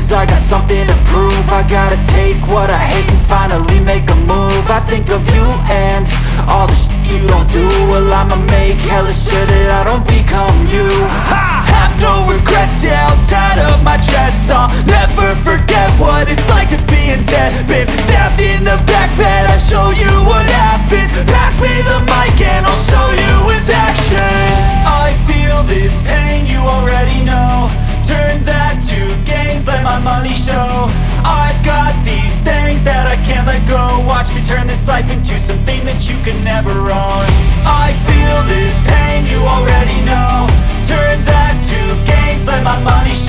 lose, I got something to prove. I gotta take what I hate and finally make a move. I think of you and all the shit you don't do. Well, I'ma make hella sure that I don't become you. I have no regrets, yeah, held tight up my chest. I'll never forget what it's like to be in debt. Been stabbed in the back bed, I'll show you what happens. Pass me the mic and I'll show you with action. I feel this pain, you already know. Turn that to gains, let my money show. I've got these things that I can't let go. Watch me turn this life into something that you can never own. I feel this pain, you already know. Turn that to gains, let my money show.